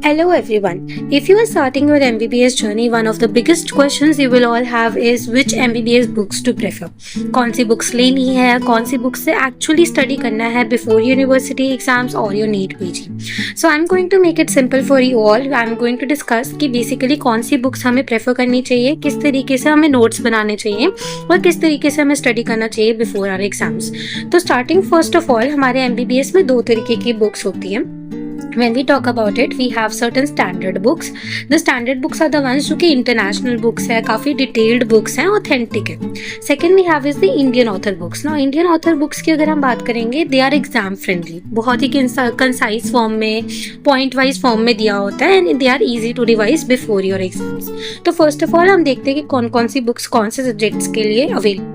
Hello everyone. If you are starting your MBBS journey, one of the biggest questions you will all have is which MBBS books to prefer. कौन सी books लेनी है, कौन सी books से actually study करना है before university exams और your NEET PG. So I am going to make it simple for you all. I am going to discuss कि बेसिकली कौन सी बुक्स हमें प्रेफर करनी चाहिए, किस तरीके से हमें नोट्स बनाने चाहिए और किस तरीके से हमें स्टडी करना चाहिए बिफोर आवर एग्जाम्स. तो स्टार्टिंग फर्स्ट ऑफ ऑल हमारे MBBS में दो तरीके की बुक्स होती हैं. When we talk about it, we have certain standard books. The standard books are the ones जो कि international books है, काफ़ी detailed books हैं, authentic है. Second we have is the Indian author books. Now Indian author books की अगर हम बात करेंगे, they are exam friendly. बहुत ही concise form में, point wise form में दिया होता है and they are easy to revise before your exams. तो first of all हम देखते हैं कि कौन कौन सी books कौन से subjects के लिए available.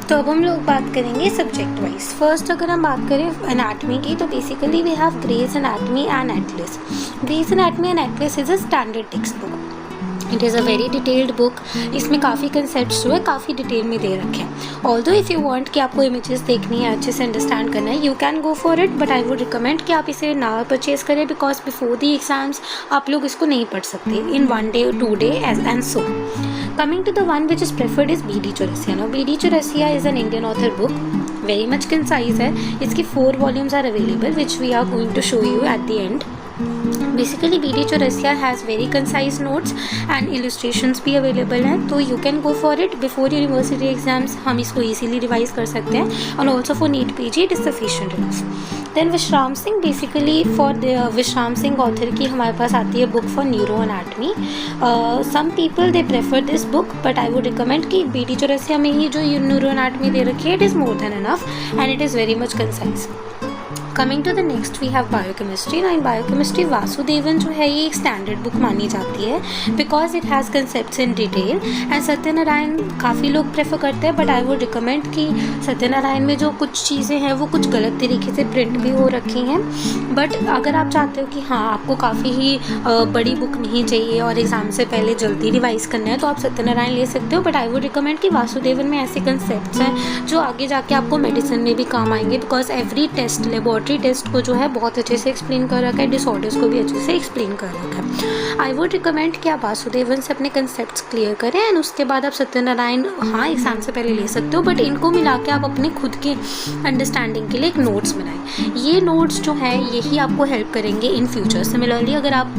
तो अब हम लोग बात करेंगे सब्जेक्ट वाइज. फर्स्ट अगर हम बात करें एनाटमी की, तो basically we have Gray's anatomy and atlas. Gray's anatomy and atlas is a standard text book. It is a very detailed book. इसमें काफ़ी कंसेप्ट जो है काफ़ी डिटेल में दे रखे हैं. ऑल्दो इफ़ यू वांट कि आपको इमेजेस देखनी है, अच्छे से अंडरस्टैंड करना है, you can go for it, but I would recommend कि आप इसे ना परचेज करें बिकॉज बिफोर दी एग्जाम्स आप लोग इसको नहीं पढ़ सकते इन 1 day 2 day and so. Coming to the one which is preferred is B.D. Chaurasia. Now B.D. Chaurasia is an Indian author book, very much concise है. इसकी 4 volumes are available which we are going to show you at the end. Basically B.D. Chaurasia has very concise notes and illustrations भी available हैं, तो you can go for it before university exams. हम इसको easily revise कर सकते हैं and also for NEET PG it is sufficient enough. Then विश्राम Singh, basically for विश्राम सिंह ऑथर की हमारे पास आती है book for neuro anatomy. Some people they prefer this book but I would recommend कि B.D. चौरसिया में ही जो न्यूरो एनाटमी दे रखी है, it is more than enough and it is very much concise. Coming to the next we have biochemistry. ना इन biochemistry Vasudevan जो है ये एक स्टैंडर्ड बुक मानी जाती है because it has concepts in detail. And Satyanarayan काफ़ी लोग प्रेफर करते हैं बट आई वुड रिकमेंड कि सत्यनारायण में जो कुछ चीज़ें हैं वो कुछ गलत तरीके से प्रिंट भी हो रखी हैं. बट अगर आप चाहते हो कि हाँ आपको काफ़ी ही बड़ी बुक नहीं चाहिए और एग्ज़ाम से पहले जल्दी रिवाइज करना है, तो आप सत्यनारायण ले सकते हो. बट आई वुड रिकमेंड कि वासुदेवन में ऐसे कंसेप्ट्स हैं जो आगे जाके आपको मेडिसिन में भी काम आएंगे because every test laboratory test को जो है बहुत अच्छे से एक्सप्लेन कर रखा है, डिसऑर्डर्स को भी अच्छे से एक्सप्लेन कर रखा है. आई वुड रिकमेंड कि आप वासुदेवन से अपने कंसेप्ट्स क्लियर करें एंड उसके बाद आप सत्यनारायण हाँ एग्जाम से पहले ले सकते हो, बट इनको मिला के आप अपने खुद के अंडरस्टैंडिंग के लिए एक नोट्स बनाएं. ये नोट्स जो है यही आपको हेल्प करेंगे इन फ्यूचर. सिमिलरली अगर आप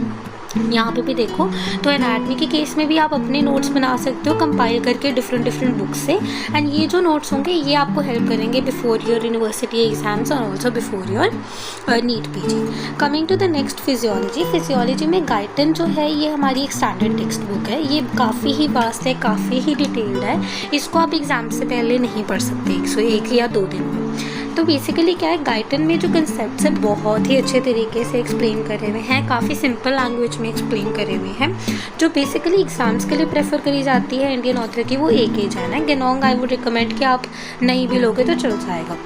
यहाँ पे भी देखो तो एनाटमी के केस में भी आप अपने नोट्स बना सकते हो कंपाइल करके डिफरेंट बुक्स से, एंड ये जो नोट्स होंगे ये आपको हेल्प करेंगे बिफोर योर यूनिवर्सिटी एग्जाम्स और also before your NEET PG. Coming to the next physiology. Physiology में गाइटन जो है ये हमारी एक स्टैंडर्ड टेक्स्ट बुक है. ये काफ़ी ही वास्ट है, काफ़ी ही डिटेल्ड है. इसको आप एग्ज़ाम से पहले नहीं पढ़ सकते 101 या 2 दिन में. तो बेसिकली क्या है, गाइटन में जो कंसेप्ट्स हैं बहुत ही अच्छे तरीके से एक्सप्लेन करे हुए हैं, काफ़ी सिंपल लैंग्वेज में एक्सप्लेन करे हुए हैं. जो बेसिकली एग्जाम्स के लिए प्रेफर करी जाती है इंडियन ऑथर की, वो एक ही जान है. गेनोंग आई वुड रिकमेंड कि आप नहीं भी लोगे तो चल जाएगा.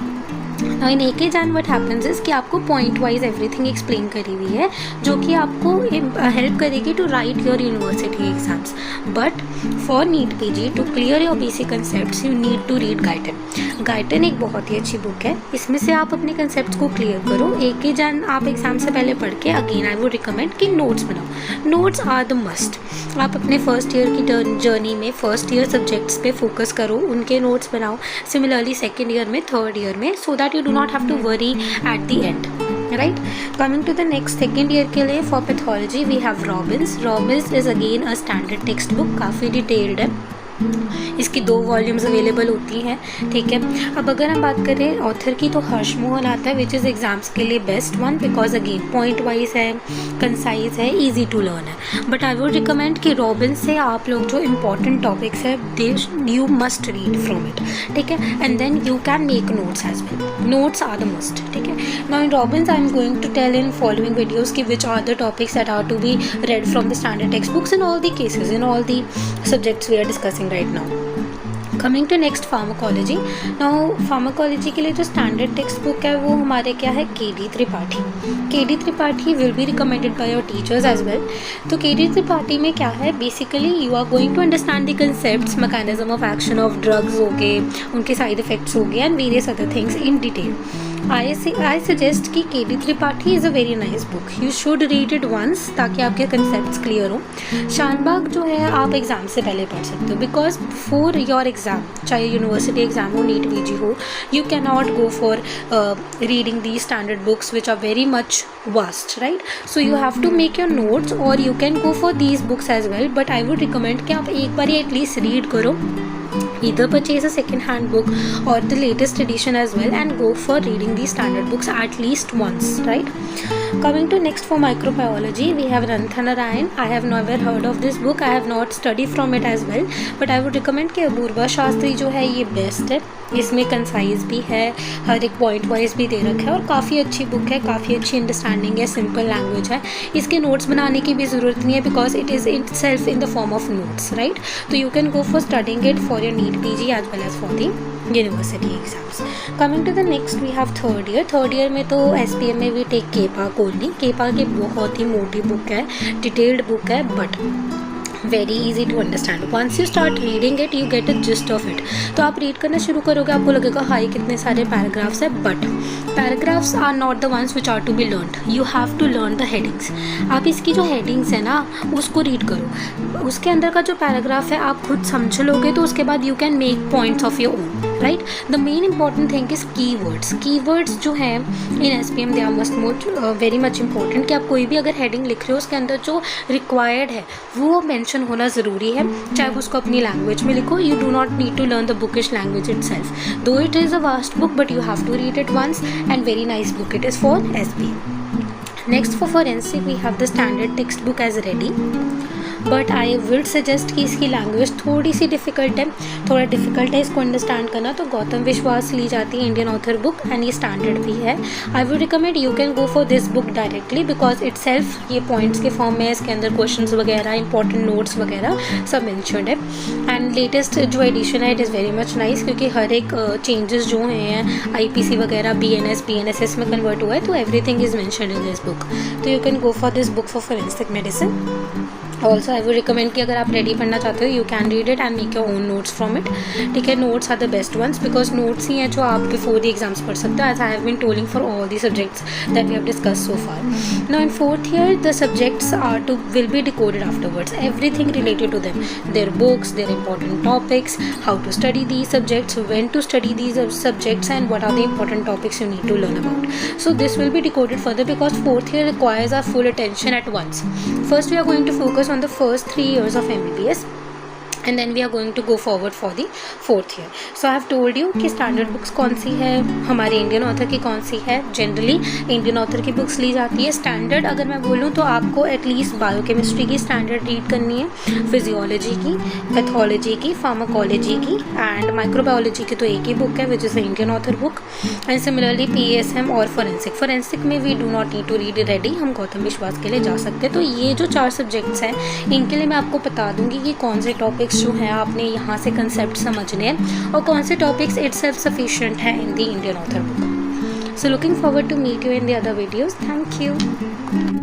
इन एक ही जान वट हैपन्स इज कि आपको पॉइंट वाइज एवरीथिंग एक्सप्लेन करी हुई है जो कि आपको हेल्प करेगी to write your university exams. But for NEET PG to clear your basic concepts you need to read Guyton. Guyton एक बहुत ही अच्छी बुक है. इसमें से आप अपने कंसेप्ट्स को क्लियर करो. एक ही जान आप एग्जाम से पहले पढ़ के अगेन आई वुड रिकमेंड कि नोट्स बनाओ. Notes are the must. आप अपने फर्स्ट ईयर की जर्नी में फर्स्ट ईयर सब्जेक्ट्स पे फोकस करो, उनके नोट्स बनाओ. सिमिलरली सेकेंड ईयर में, थर्ड ईयर में, so that you do not have to worry at the end, right? Coming to the next second year के लिए for pathology we have Robbins. Robbins is again a standard text book, काफ़ी detailed है. इसकी 2 volumes available होती हैं. ठीक है, अब अगर हम बात करें ऑथर की तो हर्ष मोहन आता है विच इज़ एग्जाम्स के लिए best one because again point wise है, कंसाइज है, ईजी टू लर्न है. बट आई वुड रिकमेंड कि रॉबिन्स से आप लोग जो इंपॉर्टेंट टॉपिक्स है you must read from it. ठीक है, and then you can make notes as well. Notes are the must. ठीक है, now in Robbins I am going to tell in following videos की which are the topics that are to B read from the standard text books in all the cases, in all the subjects we are discussing right now. Coming to next pharmacology. Now pharmacology के लिए जो standard text book है वो हमारे क्या है, KD Tripathi. KD Tripathi will be recommended by your teachers as well. तो KD Tripathi में क्या है, basically you are going to understand the concepts, mechanism of action of drugs हो गए, उनके साइड इफेक्ट्स हो गए and various other things in detail. I suggest कि K D Tripathi is a very nice book, you should read it once ताकि आपके concept clear हो। शानबाग जो है आप एग्ज़ाम से पहले पढ़ सकते हो, बिकॉज बिफोर योर एग्ज़ाम, चाहे यूनिवर्सिटी एग्ज़ाम हो, नीट पीजी हो, you can not go for reading the standard books which are very much vast, right? So you have to make your notes और you can go for these books as well, but I would recommend कि आप एक बार at least read करो, either purchase a second hand book or the latest edition as well, and go for reading these standard books at least once, right? Coming to next for microbiology, we have Rantha Narayan. I have never heard of this book, I have not studied from it as well, but I would recommend कि अपूर्वा शास्त्री जो है ये best है, इसमें concise भी है, हर एक point wise भी दे रखा है और काफ़ी अच्छी बुक है, काफ़ी अच्छी अंडरस्टैंडिंग है, सिंपल लैंग्वेज है, इसके नोट्स बनाने की भी ज़रूरत नहीं है because it is itself in the form of notes, right? तो you can go for studying it for your NEET PG as well as for the university exams. Coming to the next, we have third year. Third year में तो SPM में we take केपाक only. केपाक की बहुत ही मोटी book है, detailed book है, but very easy to understand. Once you start reading it you get a gist of it. तो आप रीड करना शुरू करोगे, आपको लगेगा हाई कितने सारे पैराग्राफ्स है, but paragraphs are not the ones which are to be learned, you have to learn the headings. आप इसकी जो हेडिंग्स है ना उसको रीड करो, उसके अंदर का जो पैराग्राफ है आप खुद समझ लोगे, तो उसके बाद you can make points of your own, right? The main important thing is keywords. Keywords जो हैं in SPM they are must very much important, कि आप कोई भी अगर हेडिंग लिख रहे हो उसके अंदर जो रिक्वायर्ड है वो मेंशन होना ज़रूरी है, चाहे उसको अपनी लैंग्वेज में लिखो। You do not need to learn the bookish language itself, though it is a vast book, but you have to read it once, and very nice book it is for SPM. Next for forensic we have the standard textbook as ready, but I will suggest कि इसकी language थोड़ी सी difficult है, थोड़ा difficult है इसको understand करना, तो गौतम विश्वास ली जाती है इंडियन ऑथर बुक, एंड ये स्टैंडर्ड भी है। आई would recommend you can go for this book directly because it self ये पॉइंट्स के फॉर्म में, इसके अंदर क्वेश्चंस वगैरह, इंपॉर्टेंट नोट्स वगैरह सब मेंशन्ड है। एंड लेटेस्ट जो एडिशन है it is very much nice, क्योंकि हर एक चेंजेस जो हैं IPC वगैरह BNS BNSS में कन्वर्ट हुआ है, तो everything is mentioned in this book, तो you can go for this book for forensic medicine. Also I would recommend कि अगर आप रेडी पढ़ना चाहते हो you can read it and make your own notes from it, ठीक है? Notes are the best ones because notes ही हैं जो आप बिफोर द एग्जाम्स पढ़ सकते हो, as I have been telling for all the subjects that we have discuss so far. Now in fourth year the subjects are to will be decoded afterwards, everything related to them, their books, their important topics, how to study these subjects, when to study these subjects, and what are the important topics you need to learn about. So this will be decoded further because fourth year requires our full attention at once. First we are going to focus on the first 3 years of MBBS, and then we are going to go forward for the fourth year. So I have told you कि standard books कौन सी है, हमारे Indian author की कौन सी है. Generally Indian author की books ली जाती है. स्टैंडर्ड अगर मैं बोलूँ तो आपको एटलीस्ट बायोकेमिस्ट्री की स्टैंडर्ड रीड करनी है, फिजियोलॉजी की, पैथोलॉजी की, फार्माकोलॉजी की, एंड माइक्रोबायोलॉजी की तो एक ही बुक है which is Indian author book. And similarly PASM और फोरेंसिक में we do not need to read ready, हम गौतम विश्वास के लिए जा सकते हैं. तो ये जो 4 सब्जेक्ट्स हैं इनके लिए मैं आपको बता दूंगी कि कौन से टॉपिक्स जो है आपने यहाँ से कंसेप्ट समझने हैं और कौन से टॉपिक्स इटसेल्फ सफिशिएंट है in the Indian author book. So looking forward to meet you in the other videos. Thank you.